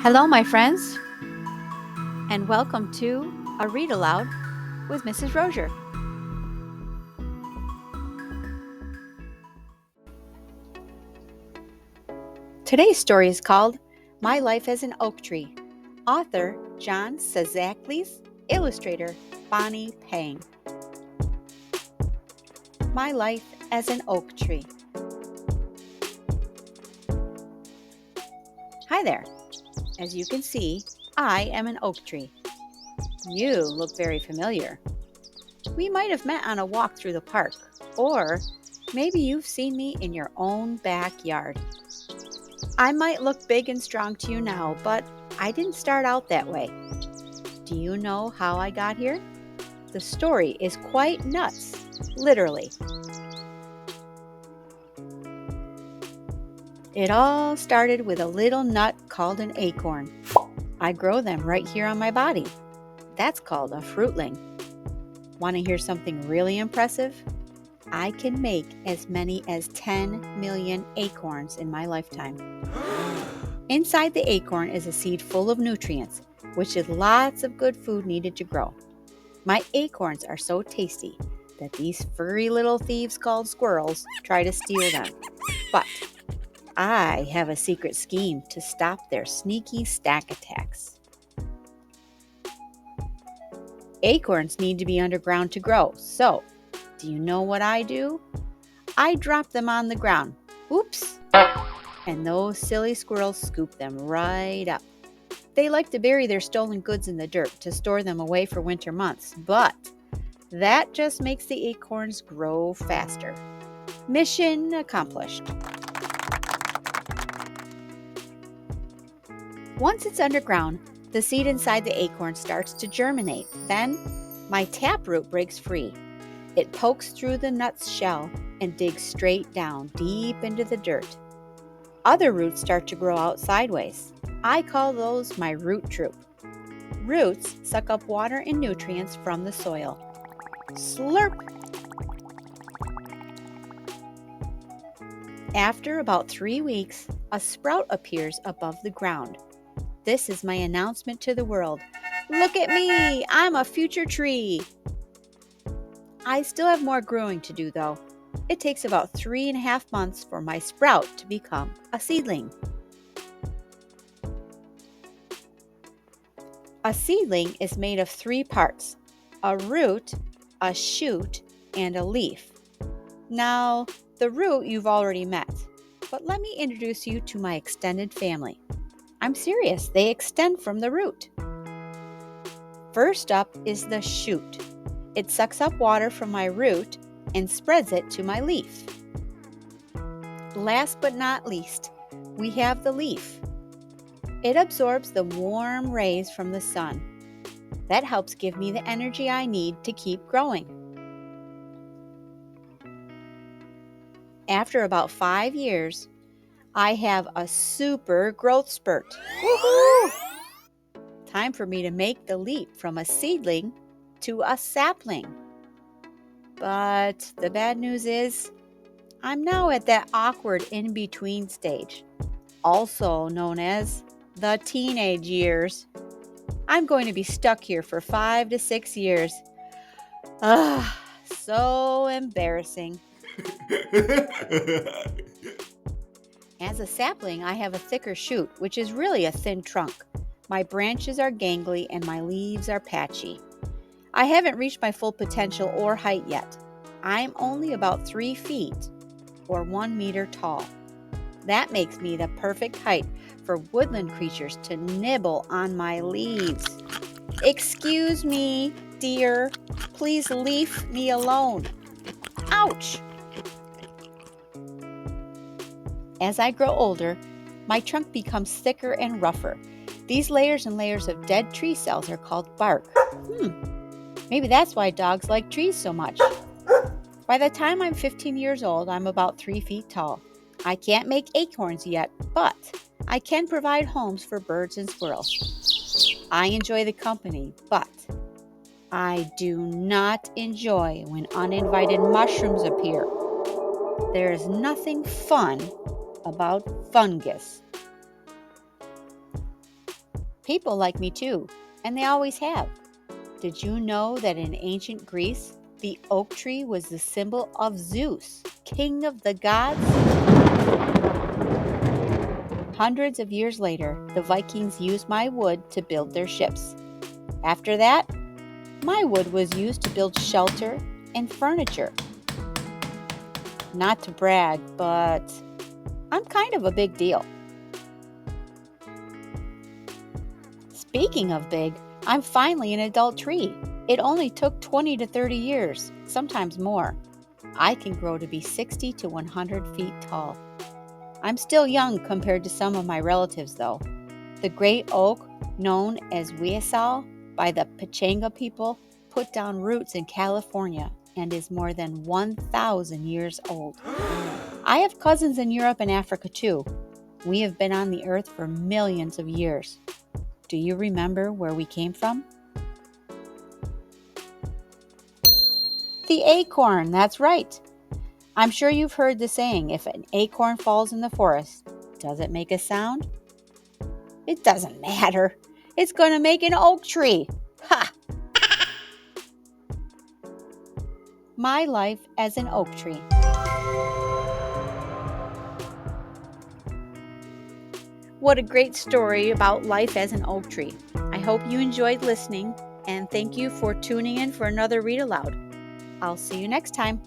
Hello, my friends, and welcome to a Read Aloud with Mrs. Rozier. Today's story is called My Life as an Oak Tree. Author John Sazaklis, illustrator Bonnie Pang. My Life as an Oak Tree. Hi there. As you can see, I am an oak tree. You look very familiar. We might have met on a walk through the park, or maybe you've seen me in your own backyard. I might look big and strong to you now, but I didn't start out that way. Do you know how I got here? The story is quite nuts, literally. It all started with a little nut called an acorn. I grow them right here on my body. That's called a fruitling. Want to hear something really impressive? I can make as many as 10 million acorns in my lifetime. Inside the acorn is a seed full of nutrients, which is lots of good food needed to grow. My acorns are so tasty that these furry little thieves called squirrels try to steal them. But I have a secret scheme to stop their sneaky stack attacks. Acorns need to be underground to grow, so do you know what I do? I drop them on the ground. Oops! And those silly squirrels scoop them right up. They like to bury their stolen goods in the dirt to store them away for winter months, but that just makes the acorns grow faster. Mission accomplished. Once it's underground, the seed inside the acorn starts to germinate. Then, my taproot breaks free. It pokes through the nut's shell and digs straight down, deep into the dirt. Other roots start to grow out sideways. I call those my root troop. Roots suck up water and nutrients from the soil. Slurp! After about 3 weeks, a sprout appears above the ground. This is my announcement to the world. Look at me! I'm a future tree! I still have more growing to do, though. It takes about 3.5 months for my sprout to become a seedling. A seedling is made of 3 parts: a root, a shoot, and a leaf. Now, the root you've already met, but let me introduce you to my extended family. I'm serious, they extend from the root. First up is the shoot. It sucks up water from my root and spreads it to my leaf. Last but not least, we have the leaf. It absorbs the warm rays from the sun. That helps give me the energy I need to keep growing. After about 5 years, I have a super growth spurt. Woohoo! Time for me to make the leap from a seedling to a sapling. But the bad news is, I'm now at that awkward in-between stage, also known as the teenage years. I'm going to be stuck here for 5 to 6 years. So embarrassing. As a sapling, I have a thicker shoot, which is really a thin trunk. My branches are gangly and my leaves are patchy. I haven't reached my full potential or height yet. I'm only about 3 feet or 1 meter tall. That makes me the perfect height for woodland creatures to nibble on my leaves. Excuse me, dear. Please leave me alone. Ouch! As I grow older, my trunk becomes thicker and rougher. These layers and layers of dead tree cells are called bark. Maybe that's why dogs like trees so much. By the time I'm 15 years old, I'm about 3 feet tall. I can't make acorns yet, but I can provide homes for birds and squirrels. I enjoy the company, but I do not enjoy when uninvited mushrooms appear. There is nothing fun about fungus. People like me too, and they always have. Did you know that in ancient Greece, the oak tree was the symbol of Zeus, king of the gods? Hundreds of years later, the Vikings used my wood to build their ships. After that, my wood was used to build shelter and furniture. Not to brag, but I'm kind of a big deal. Speaking of big, I'm finally an adult tree. It only took 20 to 30 years, sometimes more. I can grow to be 60 to 100 feet tall. I'm still young compared to some of my relatives, though. The great oak, known as Weasal by the Pachanga people, put down roots in California and is more than 1,000 years old. I have cousins in Europe and Africa too. We have been on the earth for millions of years. Do you remember where we came from? The acorn, that's right. I'm sure you've heard the saying, if an acorn falls in the forest, does it make a sound? It doesn't matter. It's going to make an oak tree. Ha! My life as an oak tree. What a great story about life as an oak tree. I hope you enjoyed listening, and thank you for tuning in for another Read Aloud. I'll see you next time.